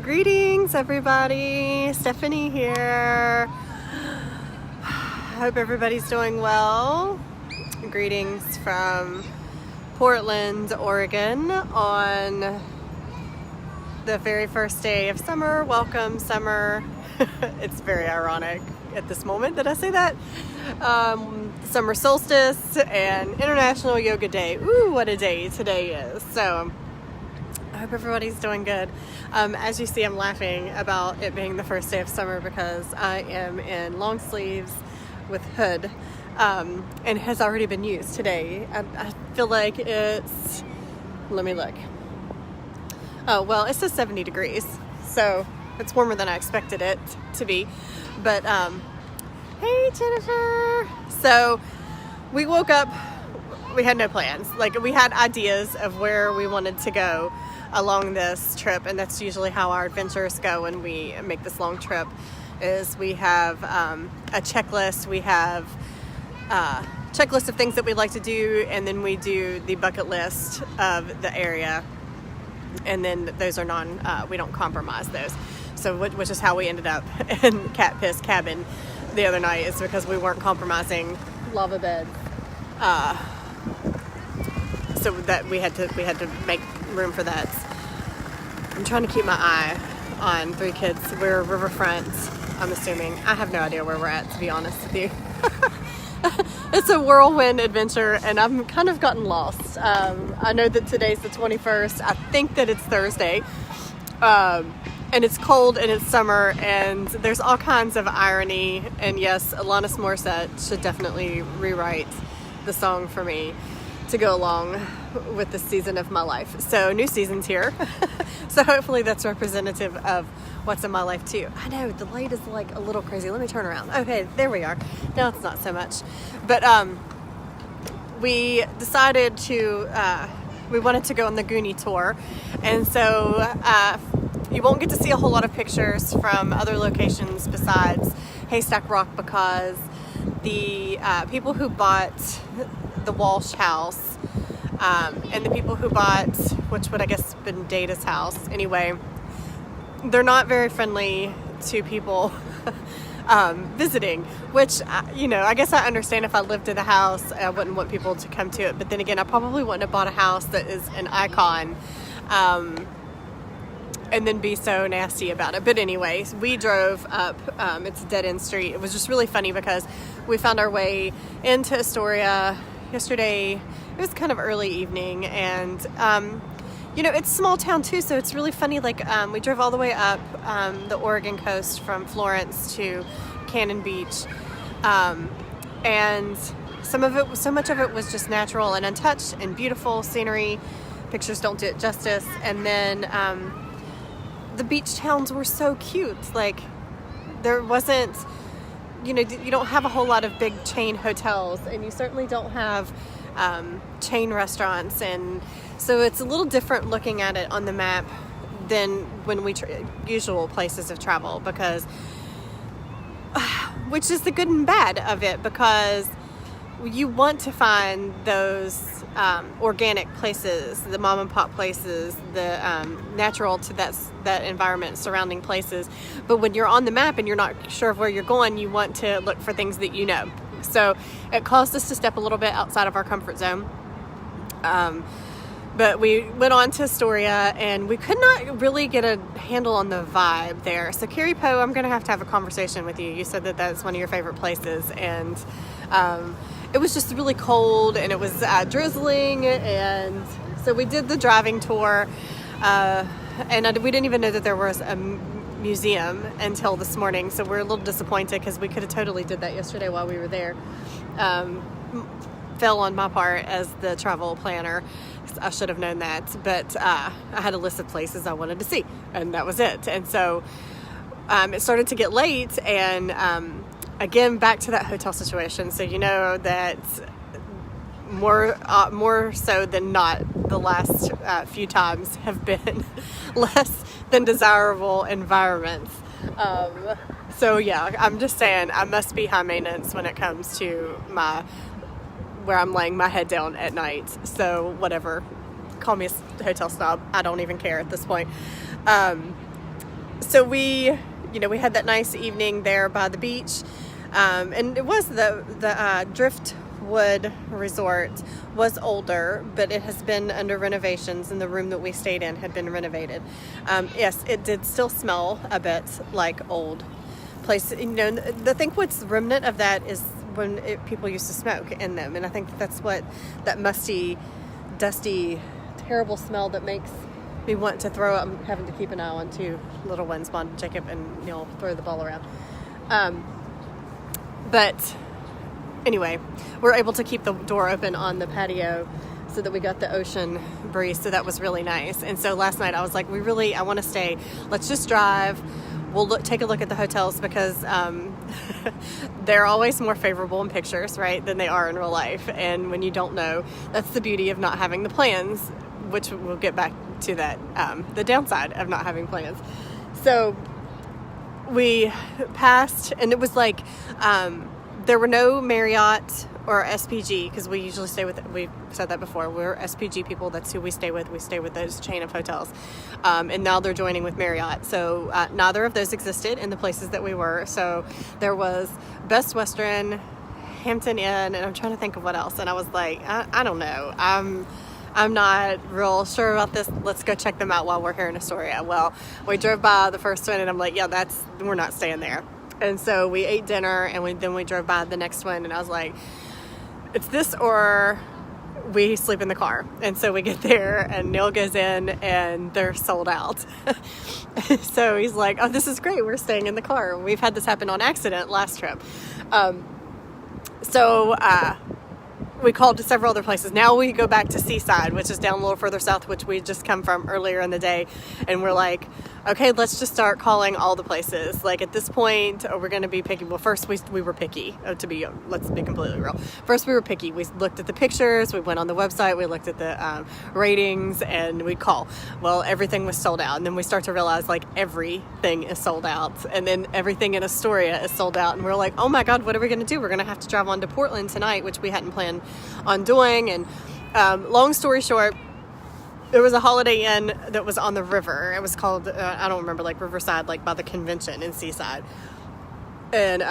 Greetings, everybody. Stephanie here. Hope everybody's doing well. Greetings from Portland, Oregon on the very first day of summer. Welcome, summer. It's very ironic at this moment that I say that. Summer solstice and International Yoga Day. Ooh, what a day today is. So I hope everybody's doing good. As you see, I'm laughing about it being the first day of summer because I am in long sleeves with hood, and it has already been used today. I feel like it's, let me look. Oh, well, it says 70 degrees, so it's warmer than I expected it to be. But, hey, Jennifer. So we woke up, we had no plans. Like, we had ideas of where we wanted to go along this trip, and that's usually how our adventures go when we make this long trip. Is we have a checklist. We have a checklist of things that we'd like to do, and then we do the bucket list of the area, and then those are we don't compromise those. So which is how we ended up in Cat Piss Cabin the other night, is because we weren't compromising lava bed. So that we had to make room for that. I'm trying to keep my eye on three kids. We're riverfront, I'm assuming. I have no idea where we're at, to be honest with you. It's a whirlwind adventure, and I've kind of gotten lost. I know that today's the 21st. I think that it's Thursday. And it's cold and it's summer, and there's all kinds of irony. And yes, Alanis Morissette should definitely rewrite the song for me to go along with the season of my life. So new season's here. So hopefully that's representative of what's in my life too. I know the light is like a little crazy. Let me turn around. Okay, there we are. Now it's not so much. But we decided to, we wanted to go on the Goonie tour. And so you won't get to see a whole lot of pictures from other locations besides Haystack Rock, because the people who bought the Walsh house and the people who bought, which would I guess been Data's house anyway, they're not very friendly to people visiting, which, I guess I understand. If I lived in a house, I wouldn't want people to come to it, but then again, I probably wouldn't have bought a house that is an icon and then be so nasty about it. But anyways, we drove up, it's a dead-end street. It was just really funny because we found our way into Astoria yesterday. It was kind of early evening, and it's a small town too, so it's really funny. Like, we drove all the way up the Oregon coast from Florence to Cannon Beach, and so much of it was just natural and untouched and beautiful scenery. Pictures don't do it justice. And then the beach towns were so cute. Like, there wasn't, you don't have a whole lot of big chain hotels, and you certainly don't have chain restaurants, and so it's a little different looking at it on the map than when we usual places of travel, because which is the good and bad of it, because you want to find those organic places, the mom and pop places, the natural to that environment surrounding places. But when you're on the map and you're not sure of where you're going, you want to look for things that you know. So it caused us to step a little bit outside of our comfort zone. But we went on to Astoria, and we could not really get a handle on the vibe there. So Carrie Poe, I'm going to have a conversation with you. You said that that's one of your favorite places, and it was just really cold, and it was drizzling, and so we did the driving tour, and we didn't even know that there was a museum until this morning, so we're a little disappointed because we could have totally did that yesterday while we were there. Fell on my part as the travel planner. I should have known that, but I had a list of places I wanted to see, and that was it. And so it started to get late, and again, back to that hotel situation. So that more so than not, the last few times have been less than desirable environments. So yeah, I'm just saying I must be high maintenance when it comes to where I'm laying my head down at night. So whatever, call me a hotel snob. I don't even care at this point. So we had that nice evening there by the beach, and it was the Driftwood Resort was older, but it has been under renovations, and the room that we stayed in had been renovated. Yes, it did still smell a bit like old place. I think what's remnant of that is when people used to smoke in them, and I think that's what that musty, dusty, terrible smell that makes me want to throw up. I'm having to keep an eye on two little ones, Bond, Jacob, and Neil, throw the ball around. But anyway, we're able to keep the door open on the patio so that we got the ocean breeze. So that was really nice. And so last night I was like, I want to stay. Let's just drive. We'll take a look at the hotels because they're always more favorable in pictures, right, than they are in real life. And when you don't know, that's the beauty of not having the plans, which we'll get back to that, the downside of not having plans. So we passed, and it was like there were no Marriott or SPG, because we usually stay with, we've said that before, we're SPG people, that's who we stay with those chain of hotels, and now they're joining with Marriott, so neither of those existed in the places that we were. So there was Best Western, Hampton Inn, and I'm trying to think of what else, and I was like, I don't know, I'm not real sure about this. Let's go check them out while we're here in Astoria. Well, we drove by the first one, and I'm like, yeah, we're not staying there. And so we ate dinner, and then we drove by the next one, and I was like, it's this or we sleep in the car. And so we get there, and Neil goes in, and they're sold out. So he's like, oh, this is great. We're staying in the car. We've had this happen on accident last trip. We called to several other places. Now we go back to Seaside, which is down a little further south, which we just come from earlier in the day. And we're like, okay, let's just start calling all the places. Like at this point, we're going to be picky. Well, first we were picky, let's be completely real. First we were picky. We looked at the pictures, we went on the website, we looked at the ratings, and we'd call. Well, everything was sold out. And then we start to realize like everything is sold out. And then everything in Astoria is sold out. And we're like, oh my God, what are we going to do? We're going to have to drive on to Portland tonight, which we hadn't planned on doing. And long story short, there was a Holiday Inn that was on the river. It was called, I don't remember, like Riverside, like by the convention in Seaside. And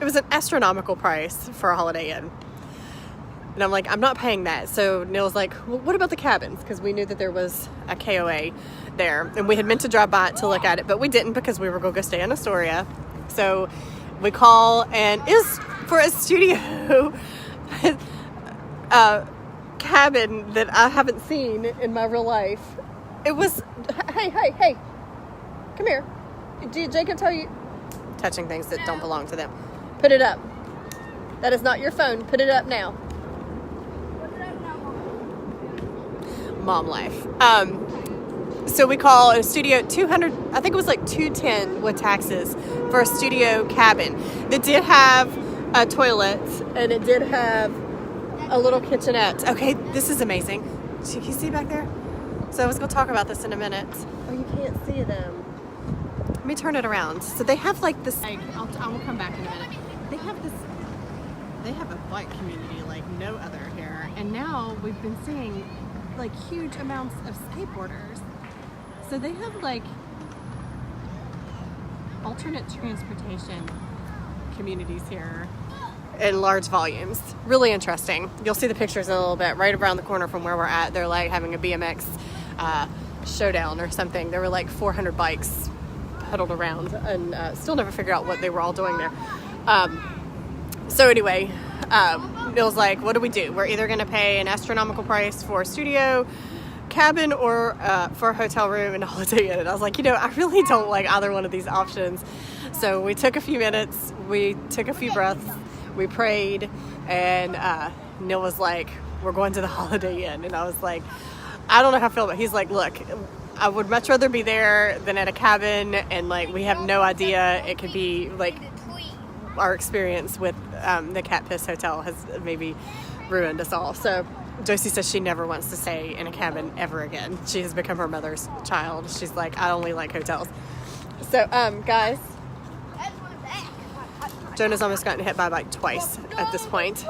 it was an astronomical price for a Holiday Inn. And I'm like, I'm not paying that. So Neil's like, well, what about the cabins? Because we knew that there was a KOA there. And we had meant to drive by it to look at it, but we didn't because we were going to go stay in Astoria. So we call, and it was for a studio cabin that I haven't seen in my real life. It was, hey, come here. Did Jacob tell you? Touching things that don't belong to them. Put it up. That is not your phone. Put it up now. Mom life. So we call a studio 200, I think it was like 210 with taxes for a studio cabin that did have a toilet, and it did have a little kitchenette. Okay, this is amazing. Can you see back there? So I was going to talk about this in a minute. Oh, you can't see them. Let me turn it around. So they have like this, I will come back in a minute. They have a bike community like no other here. And now we've been seeing like huge amounts of skateboarders. So they have like alternate transportation communities here in large volumes. Really interesting. You'll see the pictures in a little bit. Right around the corner from where we're at, they're like having a BMX showdown or something. There were like 400 bikes pedaled around, and still never figured out what they were all doing there. So anyway, Neil's like, what do we do? We're either going to pay an astronomical price for a studio cabin or for a hotel room and a Holiday Inn. And I was like, I really don't like either one of these options. So we took a few minutes, we took a few breaths, we prayed, and Neil was like, we're going to the Holiday Inn. And I was like, I don't know how I feel about it. He's like, look, I would much rather be there than at a cabin, and like we have no idea. It could be like our experience with the Cat Piss Hotel has maybe ruined us all. So Josie says she never wants to stay in a cabin ever again. She has become her mother's child. She's like, I only like hotels. So guys, Jonah's almost gotten hit by a bike twice at this point.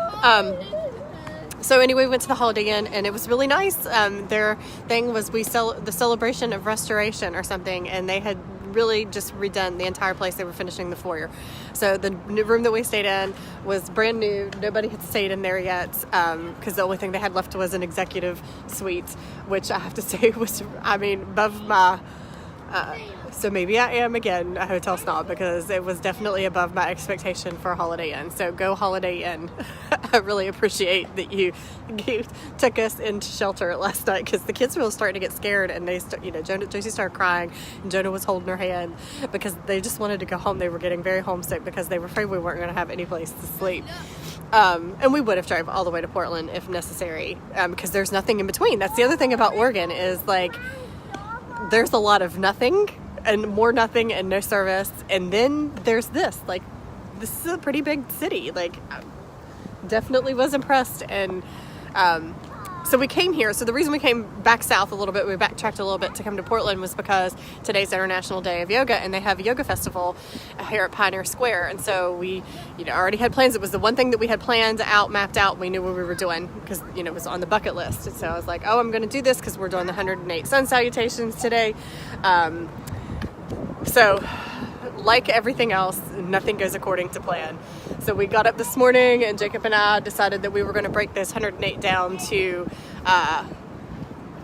So anyway, we went to the Holiday Inn, and it was really nice. Their thing was the celebration of restoration or something, and they had really just redone the entire place. They were finishing the foyer. So the room that we stayed in was brand new. Nobody had stayed in there yet because the only thing they had left was an executive suite, which I have to say was, I mean, above my... so maybe I am, again, a hotel snob, because it was definitely above my expectation for a Holiday Inn. So go Holiday Inn. I really appreciate that you took us into shelter last night, because the kids were starting to get scared, and Josie started crying, and Jonah was holding her hand because they just wanted to go home. They were getting very homesick because they were afraid we weren't going to have any place to sleep. And we would have driven all the way to Portland if necessary, because there's nothing in between. That's the other thing about Oregon is, like, there's a lot of nothing and more nothing and no service. And then there's this, like, this is a pretty big city. Like, definitely was impressed. And so we came here. So the reason we came back south a little bit, we backtracked a little bit to come to Portland, was because today's International Day of Yoga, and they have a yoga festival here at Pioneer Square. And so we, already had plans. It was the one thing that we had planned out, mapped out. We knew what we were doing because, it was on the bucket list. And so I was like, oh, I'm going to do this because we're doing the 108 sun salutations today. So like everything else, nothing goes according to plan. So we got up this morning, and Jacob and I decided that we were going to break this 108 down to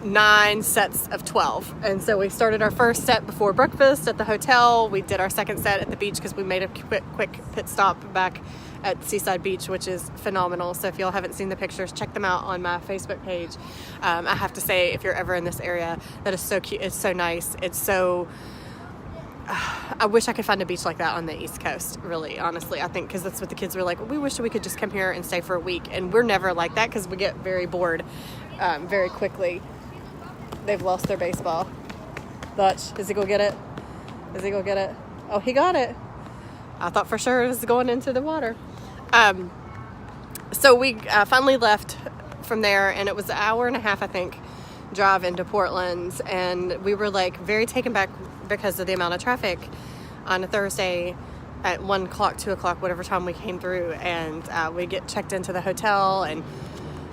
9 sets of 12. And so we started our first set before breakfast at the hotel. We did our second set at the beach because we made a quick pit stop back at Seaside Beach, which is phenomenal. So if y'all haven't seen the pictures, check them out on my Facebook page. I have to say, if you're ever in this area, that is so cute. It's so nice. It's so... I wish I could find a beach like that on the East Coast, really, honestly. I think because that's what the kids were like, we wish we could just come here and stay for a week. And we're never like that because we get very bored very quickly. They've lost their baseball. Dutch, is he going to get it? Is he going to get it? Oh, he got it. I thought for sure it was going into the water. So we finally left from there, and it was an hour and a half, I think, drive into Portland. And we were like very taken back because of the amount of traffic on a Thursday at 1 o'clock, 2 o'clock, whatever time we came through. And we get checked into the hotel, and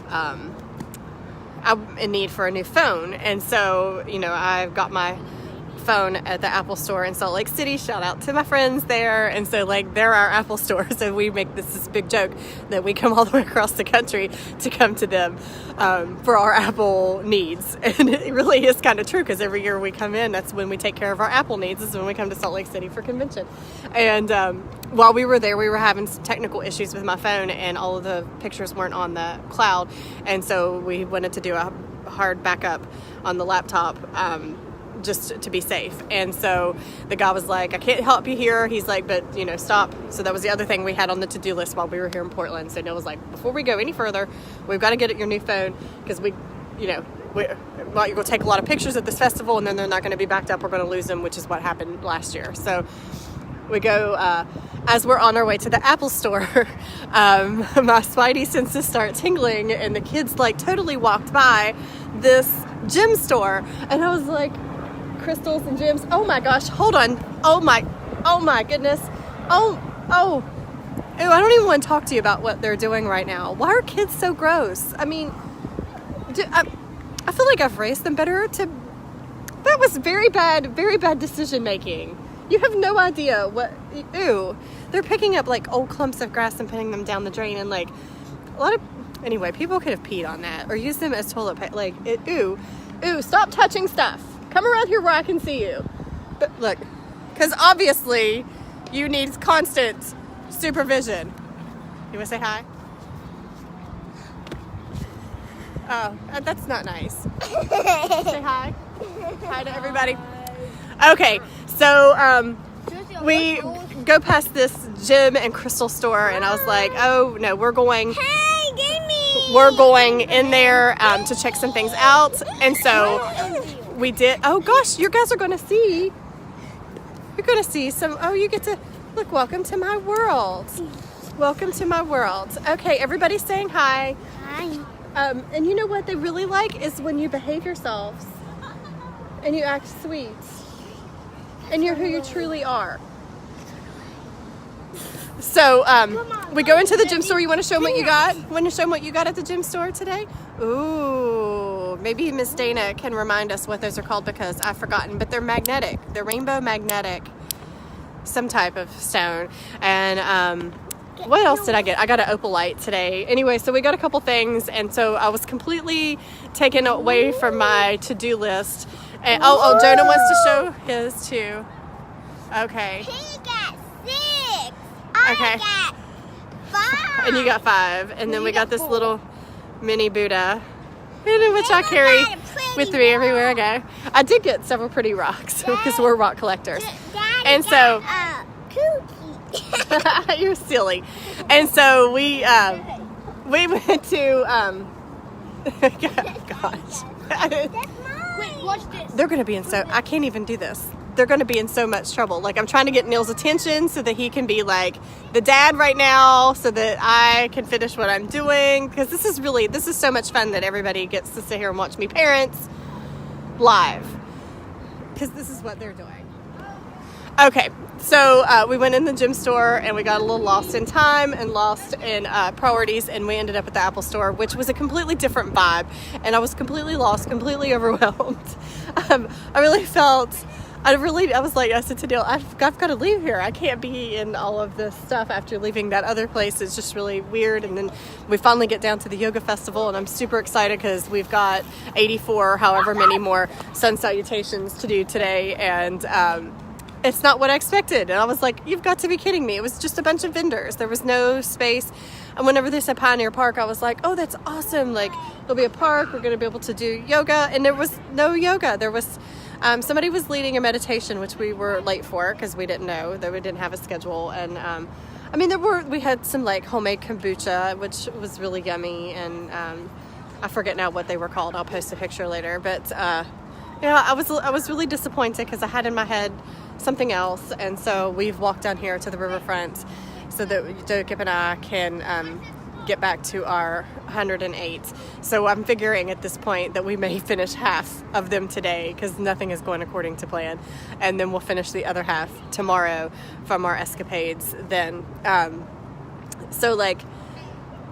I'm in need for a new phone. And so, I've got my phone at the Apple store in Salt Lake City. Shout out to my friends there. And so, like, they're our Apple store. So we make this big joke that we come all the way across the country to come to them for our Apple needs. And it really is kind of true, because every year we come in, that's when we take care of our Apple needs, is when we come to Salt Lake City for convention. And while we were there, we were having some technical issues with my phone, and all of the pictures weren't on the cloud. And so we wanted to do a hard backup on the laptop, just to be safe. And so the guy was like, I can't help you here. He's like, but stop. So that was the other thing we had on the to-do list while we were here in Portland. So Neil was like, before we go any further, we've got to get your new phone, because you're going to take a lot of pictures at this festival, and then they're not going to be backed up. We're going to lose them, which is what happened last year. So we go, as we're on our way to the Apple store, my spidey senses start tingling, and the kids like totally walked by this gym store, and I was like, crystals and gems. Oh my gosh, hold on. Oh my goodness. Ew, I don't even want to talk to you about what they're doing right now. Why are kids so gross? I mean, I feel like I've raised them better. That was very bad decision making. You have no idea what. Ew. They're picking up like old clumps of grass and putting them down the drain, and like anyway, people could have peed on that or used them as toilet paper. Like, ew, stop touching stuff. Come around here where I can see you. But look, because obviously you need constant supervision. You want to say hi? Oh, that's not nice. Say hi. Hi to everybody. Okay, so we go past this gym and crystal store, and I was like, oh no, we're going in there to check some things out. And so we did. Oh gosh, you guys are going to see. You're going to see some. Oh, you get to look. Welcome to my world. Welcome to my world. Okay, everybody's saying hi. Hi. And you know what they really like is when you behave yourselves and you act sweet and you're who you truly are. So we go into the gym store. You want to show them what you got? Want to show them what you got at the gym store today? Ooh, know. Maybe Miss Dana can remind us what those are called because I've forgotten. But they're magnetic. They're rainbow magnetic, some type of stone. And what else did I get? I got an opalite today. Anyway, so we got a couple things, and so I was completely taken away from my to-do list. And Jonah wants to show his too. Okay. He got 6. Okay. I got 5. And you got 5. And then we got this little mini Buddha, which I carry with me everywhere I go. I did get several pretty rocks because we're rock collectors. And so you're silly. And so we went to gosh. Wait, watch this. They're gonna be in I can't even do this. They're gonna be in so much trouble. Like, I'm trying to get Neil's attention so that he can be like the dad right now, so that I can finish what I'm doing, because this is so much fun that everybody gets to sit here and watch me parents live, because this is what they're doing. Okay, so we went in the gym store and we got a little lost in time and lost in priorities, and we ended up at the Apple store, which was a completely different vibe, and I was completely lost, completely overwhelmed. I said to Neil, I've got to leave here. I can't be in all of this stuff after leaving that other place. It's just really weird. And then we finally get down to the yoga festival, and I'm super excited because we've got 84, however many more sun salutations to do today, and it's not what I expected. And I was like, you've got to be kidding me. It was just a bunch of vendors. There was no space. And whenever they said Pioneer Park, I was like, oh, that's awesome. Like, there'll be a park. We're going to be able to do yoga. And there was no yoga. There was somebody was leading a meditation, which we were late for because we didn't know that we didn't have a schedule. And we had some like homemade kombucha, which was really yummy. And I forget now what they were called. I'll post a picture later. But I was really disappointed because I had in my head something else, and so we've walked down here to the riverfront so that Jacob and I can get back to our 108. So I'm figuring at this point that we may finish half of them today because nothing is going according to plan, and then we'll finish the other half tomorrow from our escapades then. So like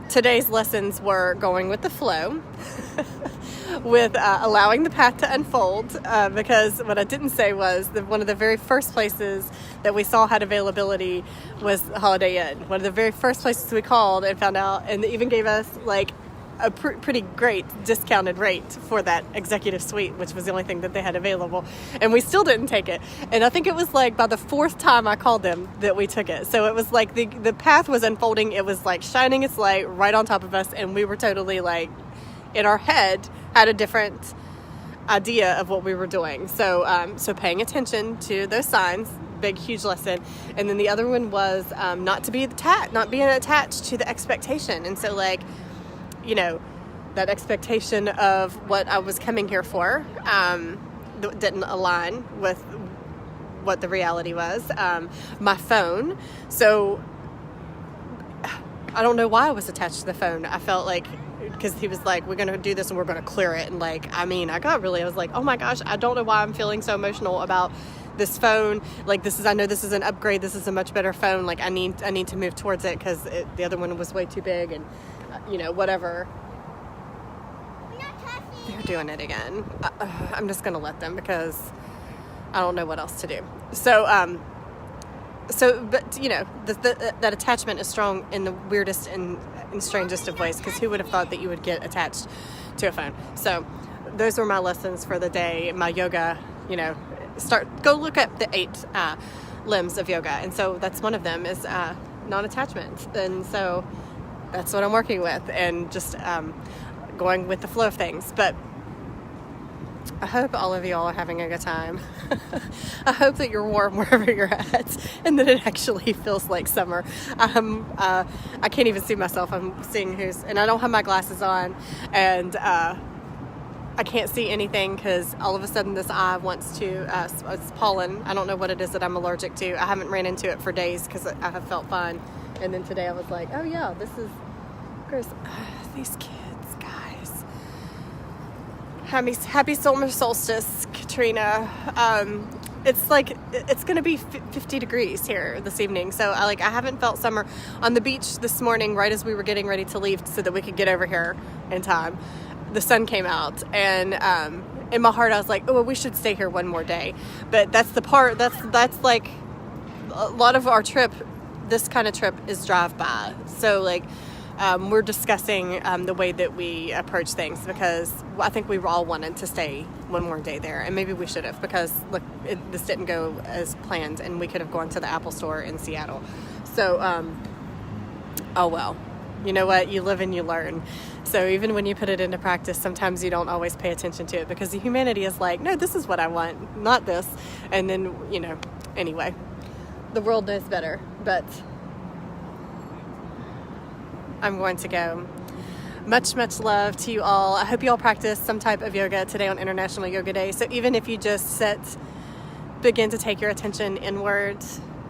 today's lessons were going with the flow with allowing the path to unfold, because what I didn't say was that one of the very first places that we saw had availability was Holiday Inn. One of the very first places we called and found out, and they even gave us like a pretty great discounted rate for that executive suite, which was the only thing that they had available, and we still didn't take it. And I think it was like by the 4th time I called them that we took it. So it was like the path was unfolding. It was like shining its light right on top of us, and we were totally like in our head had a different idea of what we were doing. So paying attention to those signs, big, huge lesson. And then the other one was not being attached to the expectation. And so like, that expectation of what I was coming here for didn't align with what the reality was. My phone. So I don't know why I was attached to the phone. I felt like, because he was like, we're going to do this and we're going to clear it. And like, I was like, oh my gosh, I don't know why I'm feeling so emotional about this phone. Like I know this is an upgrade. This is a much better phone. Like I need to move towards it because the other one was way too big, and whatever. They're doing it again. I'm just going to let them because I don't know what else to do. So, but that attachment is strong in the weirdest and strangest of ways, because who would have thought that you would get attached to a phone? So those were my lessons for the day. My yoga, go look up the 8 limbs of yoga, and so that's one of them is non-attachment, and so that's what I'm working with, and just going with the flow of things. But I hope all of y'all are having a good time. I hope that you're warm wherever you're at, and that it actually feels like summer. I can't even see myself. I'm seeing and I don't have my glasses on, and I can't see anything because all of a sudden this eye wants to, it's pollen. I don't know what it is that I'm allergic to. I haven't ran into it for days because I have felt fine. And then today I was like, oh yeah, this is, Chris, these kids, guys. Happy summer solstice, Katrina. It's like, it's going to be 50 degrees here this evening. So I haven't felt summer. On the beach this morning, right as we were getting ready to leave so that we could get over here in time, the sun came out, and in my heart I was like, oh, well, we should stay here one more day. But that's the part that's like a lot of our trip. This kind of trip is drive-by, so like we're discussing the way that we approach things, because I think we all wanted to stay one more day there, and maybe we should have, because look, this didn't go as planned, and we could have gone to the Apple Store in Seattle. So oh well, you know what, you live and you learn. So even when you put it into practice, sometimes you don't always pay attention to it, because the humanity is like, no, this is what I want, not this. And then, you know, anyway, the world knows better. But I'm going to go. Much, much love to you all. I hope you all practice some type of yoga today on International Yoga Day. So even if you just begin to take your attention inward,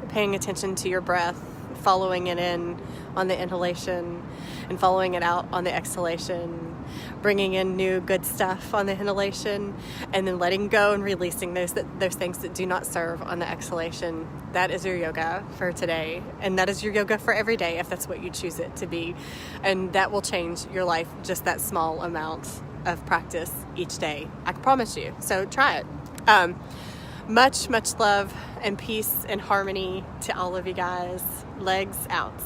paying attention to your breath, following it in on the inhalation and following it out on the exhalation, bringing in new good stuff on the inhalation, and then letting go and releasing those things that do not serve on the exhalation. That is your yoga for today, and that is your yoga for every day if that's what you choose it to be, and that will change your life, just that small amount of practice each day. I can promise you. So try it. Much, much love and peace and harmony to all of you guys. Legs out.